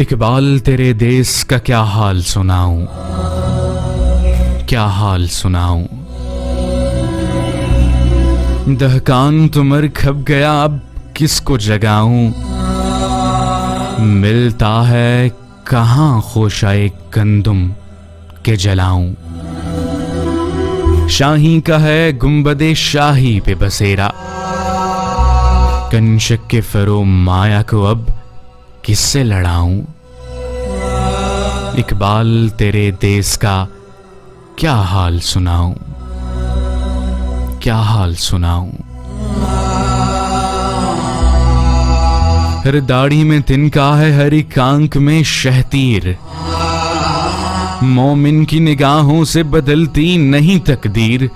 इकबाल तेरे देश का क्या हाल सुनाऊं, क्या हाल सुनाऊं। दहकान तुमर खप गया, अब किसको जगाऊं। मिलता है कहाँ खोशाए गंदुम के जलाऊं। शाही का है गुंबदे शाही पे बसेरा, कंशक के फरो माया को अब किससे लड़ाऊं। इकबाल तेरे देश का क्या हाल सुनाऊं, क्या हाल सुनाऊं। हर दाढ़ी में तिनका है, हर एक आंख में शहतीर। मोमिन की निगाहों से बदलती नहीं तकदीर।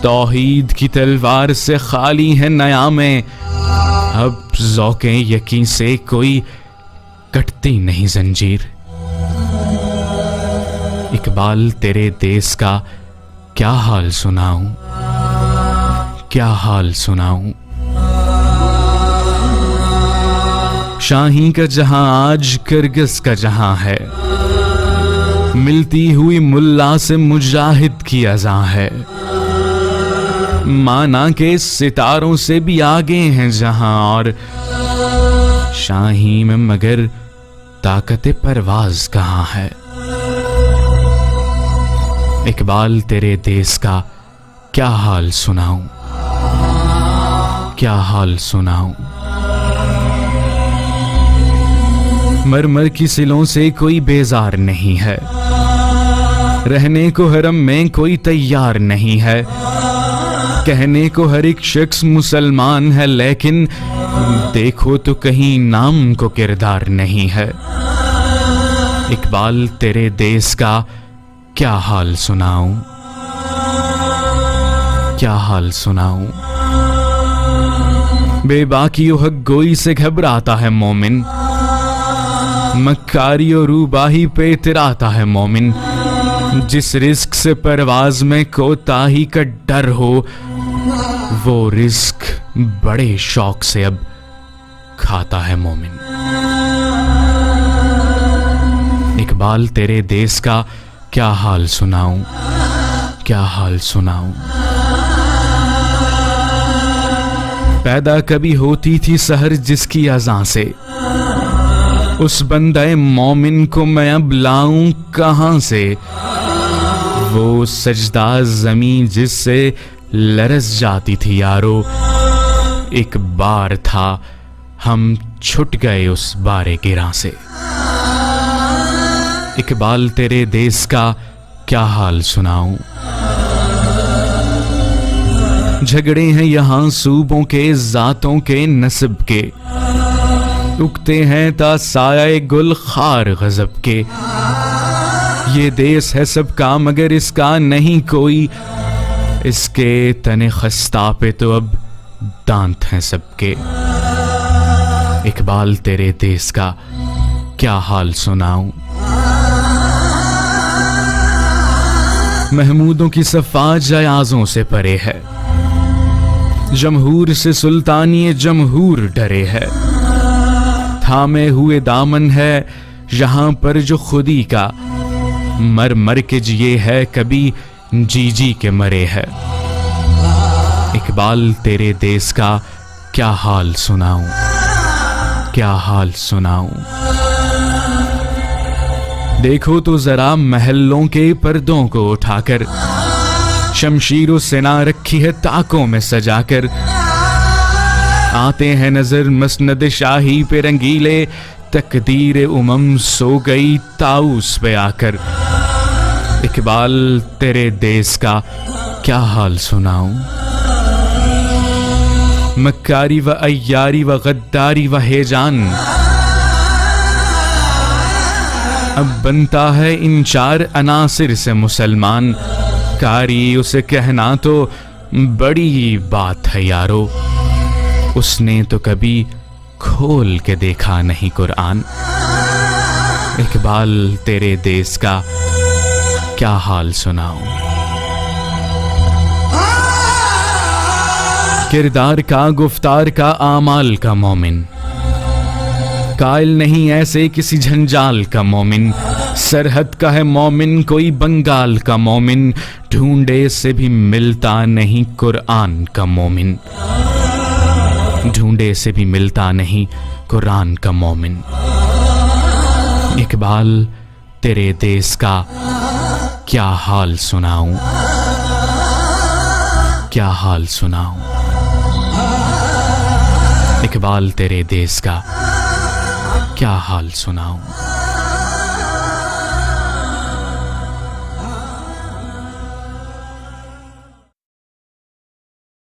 तौहीद की तलवार से खाली है नया में, अब ज़ौक़े यकीन से कोई कटती नहीं जंजीर। इकबाल तेरे देश का क्या हाल सुनाऊं, क्या हाल सुनाऊं। शाही का जहां आज करगस का जहां है, मिलती हुई मुल्ला से मुजाहिद की अज़ां है। माना के सितारों से भी आगे हैं जहां, और शाही में मगर ताकत परवाज कहां है। इकबाल तेरे देश का क्या हाल सुनाऊं, क्या हाल सुनाऊं। मरमर की सिलों से कोई बेजार नहीं है, रहने को हरम में कोई तैयार नहीं है। कहने को हर एक शख्स मुसलमान है, लेकिन देखो तो कहीं नाम को किरदार नहीं है। इकबाल तेरे देश का क्या हाल सुनाऊं, क्या हाल सुनाऊं। बेबाकी हक गोई से घबराता है मोमिन, मक्कारी और रूबाही पे इतराता है मोमिन। जिस रिस्क से परवाज में कोताही का डर हो, वो रिस्क बड़े शौक से अब खाता है मोमिन। इकबाल तेरे देश का क्या हाल सुनाऊं, क्या हाल सुनाऊं। पैदा कभी होती थी सहर जिसकी अज़ां से, उस बंदे मोमिन को मैं अब लाऊं कहां से। वो सजदा ज़मीं जिससे लरस जाती थी यारो, एक बार था हम छुट गए उस बारे गिरां से। इकबाल तेरे देश का क्या हाल सुनाऊं। झगड़े हैं यहां सूबों के, जातों के, नस्ब के। उगते हैं ता साया गुल खार गजब के। ये देश है सबका मगर इसका नहीं कोई, इसके तने खस्ता पे तो अब दांत हैं सबके। इकबाल तेरे देश का क्या हाल सुनाऊं। महमूदों की सफा जयाजों से परे है, जमहूर से सुल्तानी जमहूर डरे है। थामे हुए दामन है यहां पर जो खुदी का, मर मर के जिए है कभी जी जी के मरे है। इकबाल तेरे देश का क्या हाल सुनाऊं, क्या हाल सुनाऊं। देखो तो जरा महलों के पर्दों को उठाकर, शमशीर सिना रखी है ताकों में सजाकर। आते हैं नजर मसनद शाही पे रंगीले, तकदीर उमम सो गई ताऊस पे आकर। इकबाल तेरे देश का क्या हाल सुनाऊं। मक्कारी व अय्यारी व गद्दारी व हेजान, अब बनता है इन चार अनासिर से मुसलमान। कारी उसे कहना तो बड़ी बात है यारो, उसने तो कभी खोल के देखा नहीं कुरान। इकबाल तेरे देश का क्या हाल सुनाऊं। किरदार का, गुफ्तार का, आमाल का मोमिन, कायल नहीं ऐसे किसी झंझाल का मोमिन, सरहद का है मोमिन कोई बंगाल का मोमिन, ढूंढे से भी मिलता नहीं कुरान का मोमिन, ढूंढे से भी मिलता नहीं कुरान का मोमिन। इकबाल तेरे देश का क्या हाल सुनाऊं, क्या हाल सुनाऊं। इकबाल तेरे देश का क्या हाल सुनाऊं।